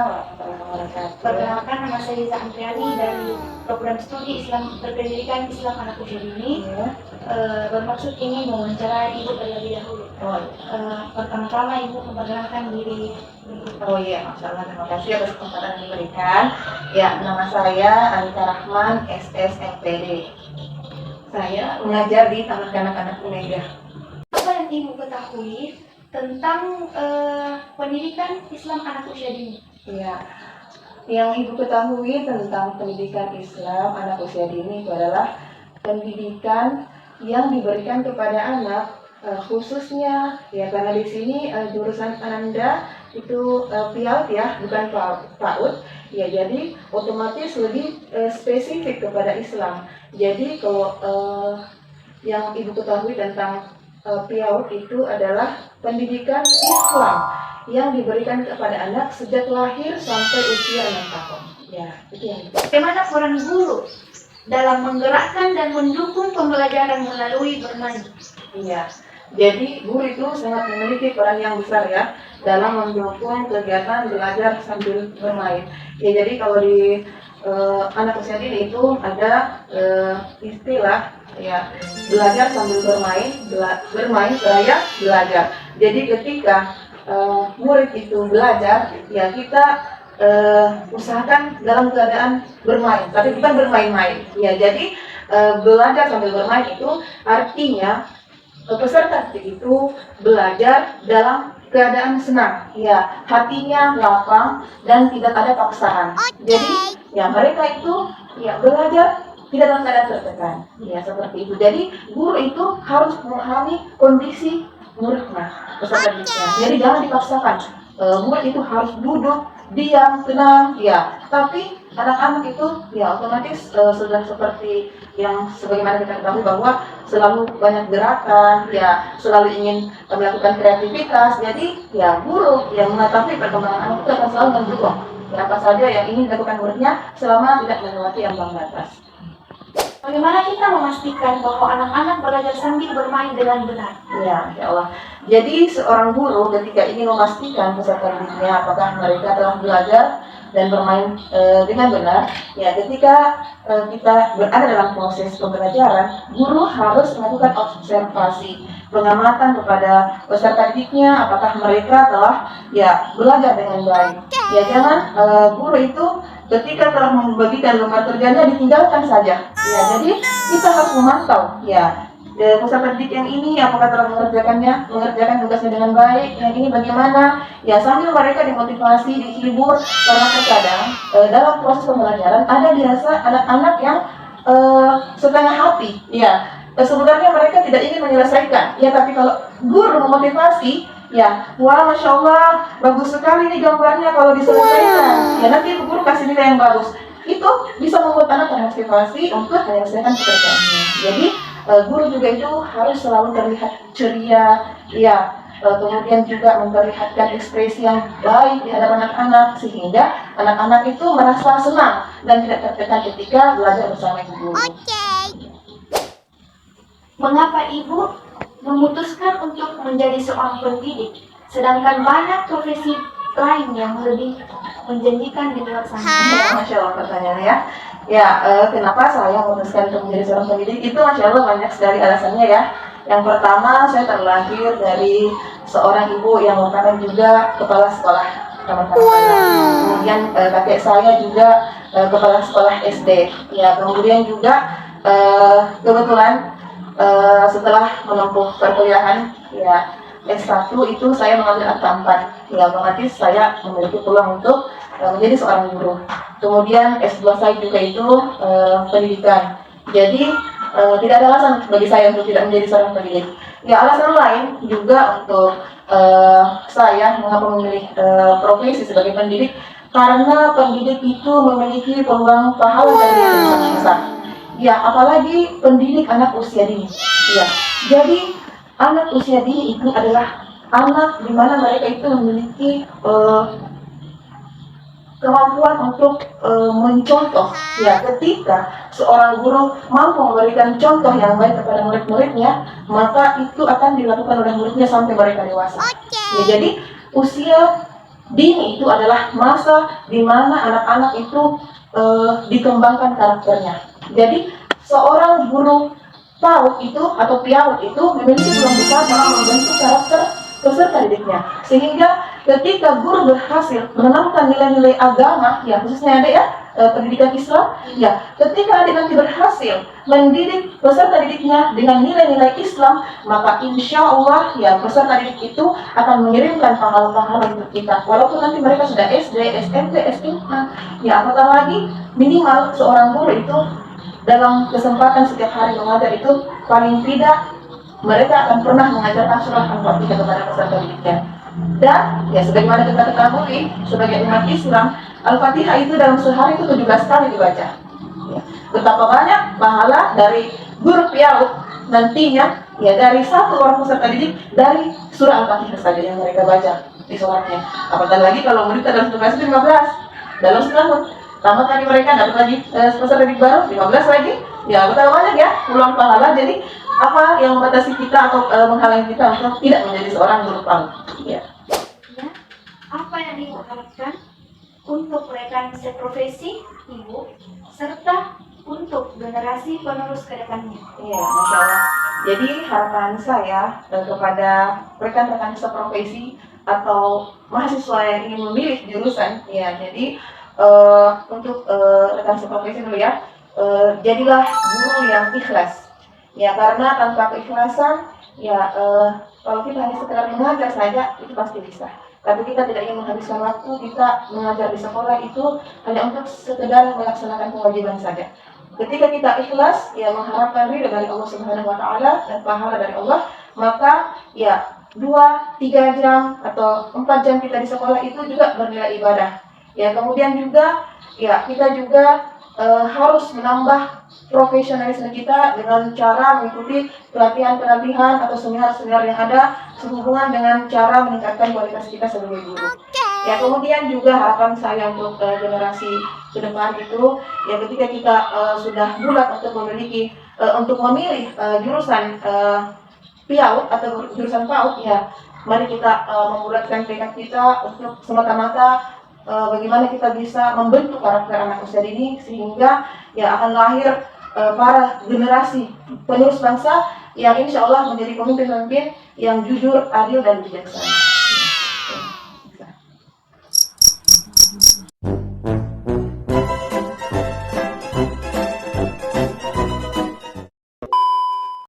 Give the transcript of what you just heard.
warahmatullahi wabarakatuh. Perkenalkan, nama saya Liza Andriani dari program studi Islam Berpendidikan Islam Anak Usia Dini. Bermaksud ingin mewawancarai Ibu terlebih dahulu. Pertama-tama Ibu memperkenalkan diri. Oh iya, Masya Allah, terima kasih atas kesempatan yang diberikan. Ya, nama saya Anita Rahman, SS MPD. Saya mengajar di Taman Kanak-Kanak Umega. Apa yang Ibu ketahui tentang pendidikan Islam anak usia dini? Ya, yang Ibu ketahui tentang pendidikan Islam anak usia dini itu adalah pendidikan yang diberikan kepada anak, khususnya ya karena di sini jurusan Anda itu PIAUD ya, bukan PAUD. Ya, jadi otomatis lebih spesifik kepada Islam. Jadi kalau yang Ibu ketahui tentang PIAUD itu adalah pendidikan Islam yang diberikan kepada anak sejak lahir sampai usia 6 tahun. Ya, itu yang. Bagaimana peran guru dalam menggerakkan dan mendukung pembelajaran melalui bermain? Iya, jadi guru itu sangat memiliki peran yang besar ya dalam mendukung kegiatan belajar sambil bermain. Ya, jadi kalau di anak usia dini itu ada istilah ya belajar sambil bermain, bermain seraya belajar. Jadi ketika murid itu belajar, ya kita usahakan dalam keadaan bermain, tapi bukan bermain-main. Ya, jadi belajar sambil bermain itu artinya peserta itu belajar dalam keadaan senang, ya hatinya lapang dan tidak ada paksaan. Jadi ya mereka itu ya belajar tidak dalam keadaan tertekan, ya seperti itu. Jadi guru itu harus memahami kondisi muridnya, peserta didiknya. Jadi jangan dipaksakan. Murid itu harus duduk, diam, tenang, ya. Tapi anak-anak itu ya otomatis sudah seperti yang sebagaimana kita ketahui bahwa selalu banyak gerakan, ya selalu ingin melakukan kreativitas. Jadi ya guru yang mengetahui perkembangan anak itu akan selalu mendukung apa saja yang ingin dilakukan muridnya selama tidak melewati ambang batas. Bagaimana kita memastikan bahwa anak-anak belajar sambil bermain dengan benar? Ya, insya Allah. Jadi seorang guru ketika ingin memastikan peserta didiknya apakah mereka telah belajar dan bermain dengan benar, ya ketika kita berada dalam proses pembelajaran, guru harus melakukan observasi, pengamatan kepada peserta didiknya apakah mereka telah ya belajar dengan baik. Ya jangan guru itu ketika telah membagikan lembar kerjanya ditinggalkan saja. Ya, jadi kita harus memantau ya peserta didik yang ini apakah telah mengerjakan tugasnya dengan baik, yang ini bagaimana, ya sambil mereka dimotivasi, dihibur, karena terkadang dalam proses pembelajaran ada dirasa anak-anak yang setengah hati, ya sebenarnya mereka tidak ingin menyelesaikan, ya tapi kalau guru memotivasi, ya wah masya Allah bagus sekali nih gambarnya kalau diselesaikan, ya nanti guru kasih nilai yang bagus, itu bisa membuat anak termotivasi untuk menyelesaikan pekerjaannya. Jadi guru juga itu harus selalu terlihat ceria, ya kemudian juga memperlihatkan ekspresi yang baik di hadapan anak-anak sehingga anak-anak itu merasa senang dan tidak tertekan ketika belajar bersama guru. Mengapa Ibu memutuskan untuk menjadi seorang pendidik, sedangkan banyak profesi lain yang lebih menjanjikan di luar sana? Masya Allah pertanyaannya ya. Ya, kenapa saya memutuskan untuk menjadi seorang pendidik? Itu Masya Allah banyak sekali alasannya ya. Yang pertama, saya terlahir dari seorang ibu yang merupakan juga kepala sekolah Taman Kanak-Kanak. Kemudian kakek saya juga kepala sekolah SD. Ya, kemudian juga kebetulan setelah menempuh perkuliahan ya S1 itu saya mengambil angka 4. Ya, otomatis saya memiliki peluang untuk menjadi seorang guru. Kemudian S2 saya juga itu pendidikan. Jadi tidak ada alasan bagi saya untuk tidak menjadi seorang pendidik. Ya, alasan lain juga untuk saya mengapa memilih profesi sebagai pendidik, karena pendidik itu memiliki peluang pahala dari yang besar. Ya, apalagi pendidik anak usia dini. Ya, jadi anak usia dini itu adalah anak di mana mereka itu memiliki kemampuan untuk mencontoh. Ya, ketika seorang guru mampu memberikan contoh yang baik kepada murid-muridnya, maka itu akan dilakukan oleh muridnya sampai mereka dewasa. Ya, jadi usia dini itu adalah masa di mana anak-anak itu dikembangkan karakternya. Jadi seorang guru PAUD itu atau PIAUD itu memiliki peluang besar dalam membentuk karakter peserta didiknya. Sehingga ketika guru berhasil menanamkan nilai-nilai agama, ya khususnya adik ya, pendidikan Islam, ya ketika adik nanti berhasil mendidik peserta didiknya dengan nilai-nilai Islam, maka insya Allah ya peserta didik itu akan mengirimkan pahala-pahala untuk kita. Walaupun nanti mereka sudah SD, SMP, SMA, ya apatah lagi minimal seorang guru itu dalam kesempatan setiap hari mengajar itu paling tidak mereka akan pernah mengajarkan surah Al-Fatihah kepada peserta didiknya. Dan ya sebagaimana kita ketahui sebagai umat Islam, Al-Fatihah itu dalam sehari itu 17 kali dibaca. Ya. Betapa banyak pahala dari guru PIAUD nantinya ya dari satu orang peserta didik dari surah Al-Fatihah saja yang mereka baca di sholatnya. Apatah lagi kalau murid dalam satu kelas itu 15 dalam setahun. Tamat lagi mereka dapat lagi peserta didik baru 15 lagi. Ya betapa banyak ya peluang pahala. Jadi apa yang membatasi kita atau menghalangi kita untuk tidak menjadi seorang guru PAUD? Ya. Ya, apa yang Ibu harapkan untuk rekan seprofesi Ibu serta untuk generasi penerus ke depannya? Iya, Masya Allah. Jadi harapan saya kepada rekan-rekan seprofesi atau mahasiswa yang ingin memilih jurusan, ya jadi untuk rekan seprofesi dulu ya, jadilah guru yang ikhlas. Ya karena tanpa keikhlasan, ya kalau kita hanya sekedar mengajar saja itu pasti bisa. Tapi kita tidak ingin menghabiskan waktu kita mengajar di sekolah itu hanya untuk sekedar melaksanakan kewajiban saja. Ketika kita ikhlas, ya mengharapkan ridho dari Allah Subhanahu Wa Taala dan pahala dari Allah, maka ya 2-3 jam atau 4 jam kita di sekolah itu juga bernilai ibadah. Ya kemudian juga ya kita juga harus menambah profesionalisme kita dengan cara mengikuti pelatihan-pelatihan atau seminar-seminar yang ada sehubungan dengan cara meningkatkan kualitas kita sebagai guru. Ya kemudian juga harapan saya untuk generasi ke depan itu ya ketika kita sudah bulat untuk memiliki untuk memilih jurusan PIAUD atau jurusan PAUD, ya mari kita membulatkan tekad kita untuk semata-mata bagaimana kita bisa membentuk karakter anak usia dini sehingga ya akan lahir para generasi penerus bangsa yang insya Allah menjadi pemimpin-pemimpin yang jujur, adil, dan bijaksana.